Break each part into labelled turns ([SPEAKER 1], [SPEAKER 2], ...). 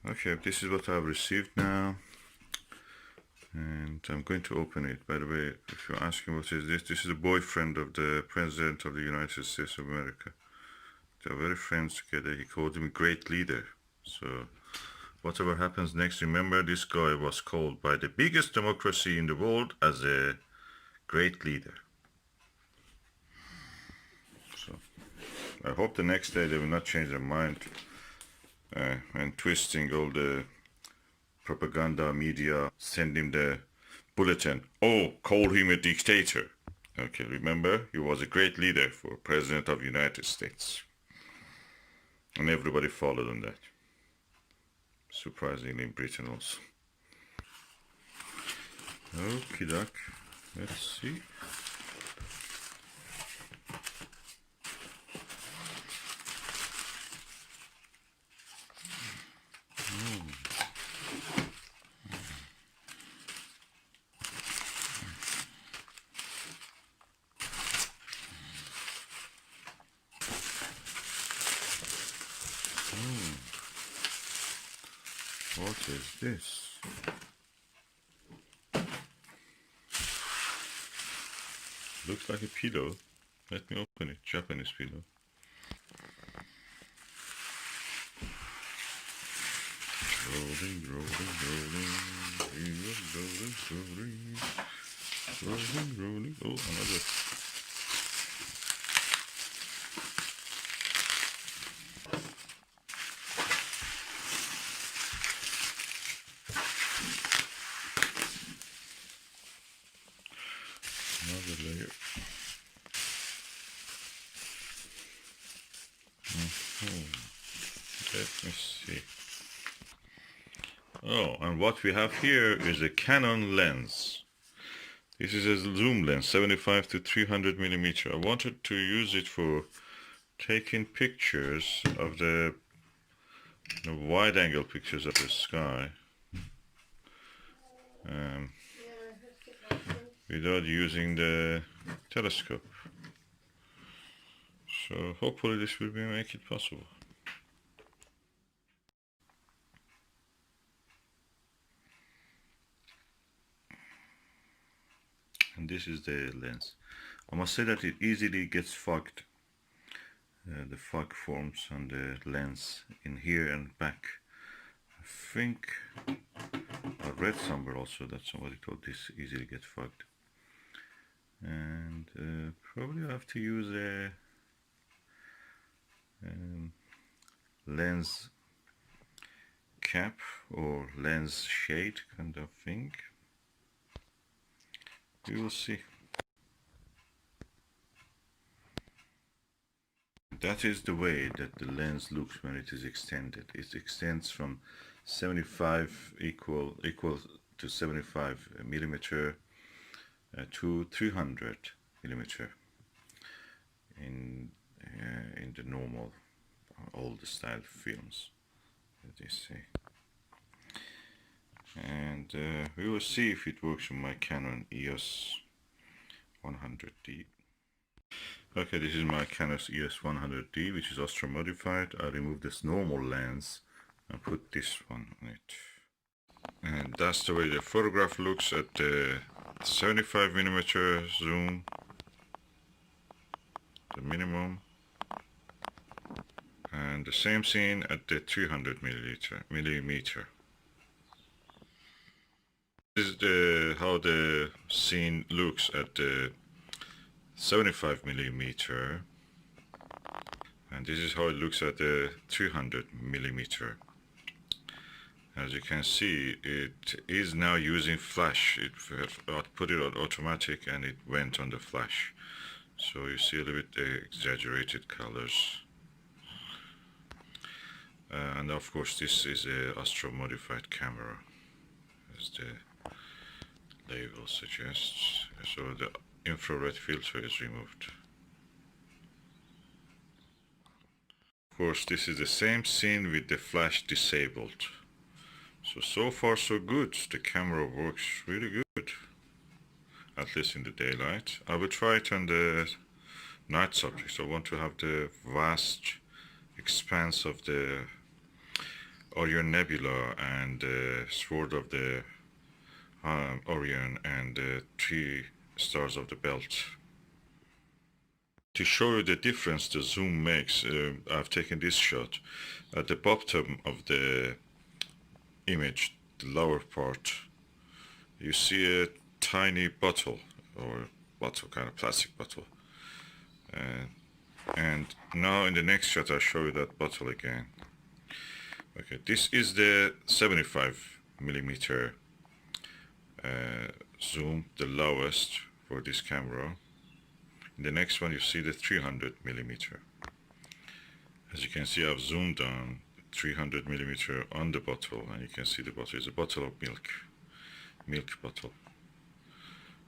[SPEAKER 1] Okay, this is what I've received now, and I'm going to open it. By the way, if you're asking what is this is the boyfriend of the President of the United States of America. They're very friends together. He called him a great leader. So whatever happens next, remember this guy was called by the biggest democracy in the world as a great leader. So I hope the next day they will not change their mind and twisting all the propaganda media, send him the bulletin. Oh, call him a dictator. Okay, remember, he was a great leader for President of the United States. And everybody followed on that. Surprisingly in Britain also. Okie doke. Let's see. What is this? Looks like a pillow. Let me open it. Japanese pillow. Rolling, rolling, rolling, rolling, rolling, rolling, rolling. Oh, another. Another layer. Let me see. Oh, and what we have here is a Canon lens. This is a zoom lens, 75 to 300 millimeter. I wanted to use it for taking pictures of the wide-angle pictures of the sky without using the telescope. So hopefully this will make it possible. And this is the lens. I must say that it easily gets fogged. The fog forms on the lens in here and back. I think I read somewhere also that somebody told this easily gets fogged. And probably I have to use a lens cap or lens shade kind of thing. We will see. That is the way that the lens looks when it is extended. It extends from 75 equal to 75 millimeter to 300 millimeter in the normal old style films, as they say. And we will see if it works on my Canon EOS 100D. Okay, this is my Canon EOS 100D, which is astromodified. I removed this normal lens and put this one on it. And that's the way the photograph looks at the 75 millimeter zoom, the minimum, and the same scene at the 300 millimeter. This is how the scene looks at the 75 millimeter, and this is how it looks at the 300 millimeter. As you can see, it is now using flash. It put it on automatic and it went on the flash, so you see a little bit exaggerated colors. And of course this is a astromodified camera, as the label suggests. So the infrared filter is removed. Of course this is the same scene with the flash disabled. So far so good. The camera works really good, at least in the daylight. I will try it on the night subjects. I want to have the vast expanse of the Orion Nebula and sword of the Orion and 3 stars of the belt. To show you the difference the zoom makes, I've taken this shot. At the bottom of the image, the lower part, you see a tiny bottle, or bottle, kind of plastic bottle. And now in the next shot I'll show you that bottle again. Okay, this is the 75mm zoom, the lowest for this camera. In the next one you see the 300mm. As you can see, I've zoomed on 300mm on the bottle, and you can see the bottle is a bottle of milk bottle,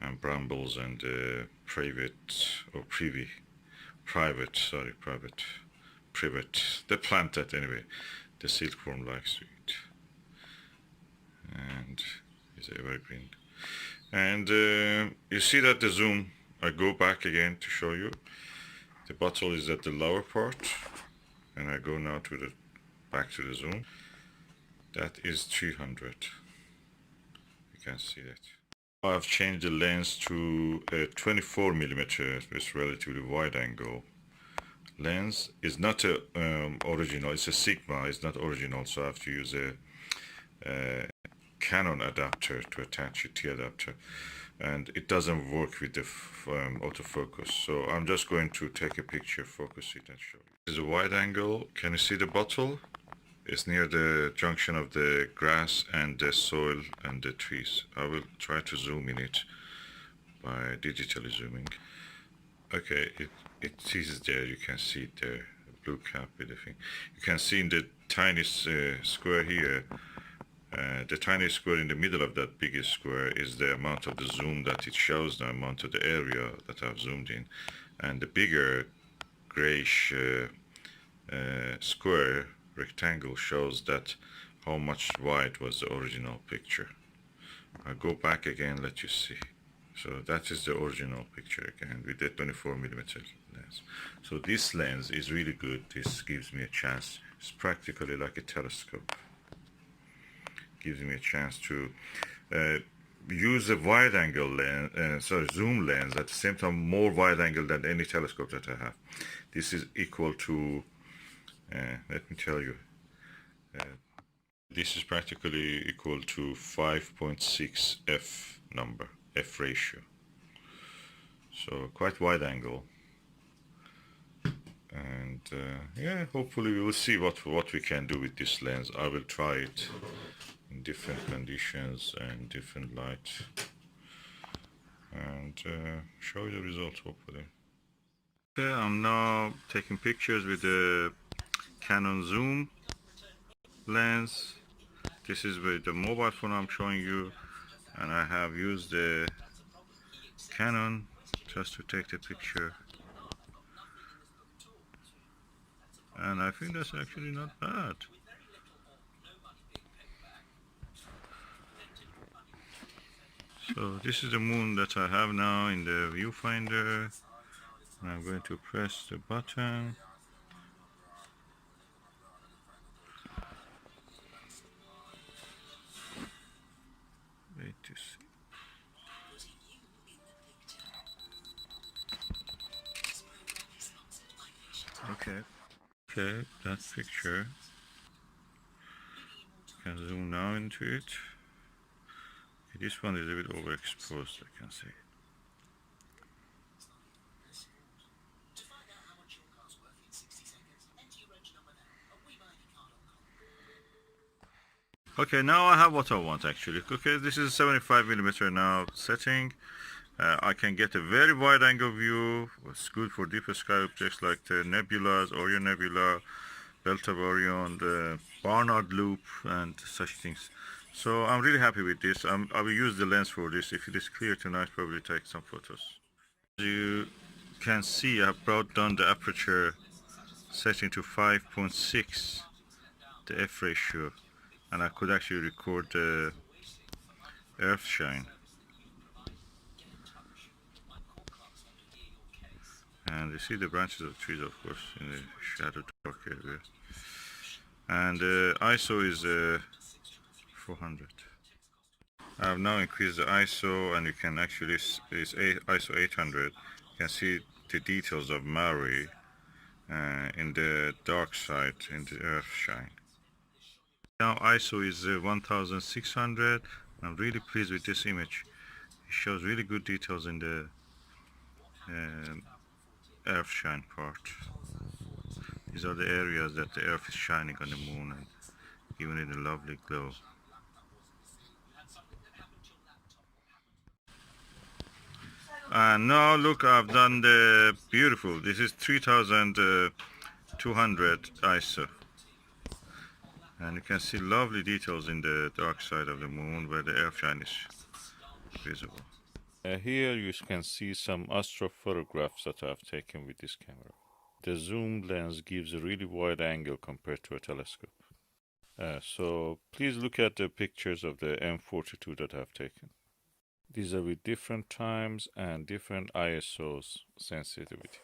[SPEAKER 1] and brambles and privet, the plant that anyway the silkworm likes to eat, and it's evergreen. And you see that the zoom, I go back again to show you, the bottle is at the lower part, and I go now to the back to the zoom. That is 300. You can see that. I've changed the lens to a 24mm. It's relatively wide angle lens. It's not a original. It's a Sigma. It's not original, so I have to use a Canon adapter to attach it, T adapter, and it doesn't work with the autofocus. So I'm just going to take a picture, focus it, and show you. This is a wide angle. Can you see the bottle? It's near the junction of the grass and the soil and the trees. I will try to zoom in it by digitally zooming. Okay, it is there. You can see it there. Blue cap with the thing. You can see in the tiny square here. The tiny square in the middle of that biggest square is the amount of the zoom that it shows, the amount of the area that I've zoomed in, and the bigger grayish square rectangle shows that how much wide was the original picture. I'll go back again, let you see. So that is the original picture again with the 24mm lens. So this lens is really good. This gives me a chance. It's practically like a telescope. Gives me a chance to use a wide angle lens, zoom lens at the same time, more wide angle than any telescope that I have. This is equal to, let me tell you, this is practically equal to 5.6 f ratio. So quite wide angle. And yeah, hopefully we will see what we can do with this lens. I will try it in different conditions and different light, and show you the results hopefully. Okay, I'm now taking pictures with the Canon zoom lens. This is with the mobile phone I'm showing you, and I have used the Canon just to take the picture, and I think that's actually not bad. So this is the moon that I have now in the viewfinder. I'm going to press the button. Wait to see. Okay, that picture. You can zoom now into it. Okay, this one is a bit overexposed, I can see. Okay, now I have what I want actually. Okay, this is 75mm now setting. I can get a very wide angle view. It's good for deep sky objects like the nebulas, Orion Nebula, Belt of Orion, the Barnard Loop, and such things. So I'm really happy with this. I will use the lens for this. If it is clear tonight, probably take some photos. As you can see, I have brought down the aperture setting to 5.6, the f ratio, and I could actually record the Earthshine. And you see the branches of trees, of course, in the shadow dark area. and ISO is 400. I've now increased the ISO, and you can actually, it's ISO 800. You can see the details of Mary in the dark side, in the Earthshine. Now ISO is 1600. I'm really pleased with this image. It shows really good details in the Earthshine part. These are the areas that the Earth is shining on the moon and giving it a lovely glow. And now look, I've done the beautiful. This is 3200 ISO. And you can see lovely details in the dark side of the moon where the Earthshine is visible. Here you can see some astrophotographs that I've taken with this camera. The zoom lens gives a really wide angle compared to a telescope. So please look at the pictures of the M42 that I've taken. These are with different times and different ISOs sensitivity.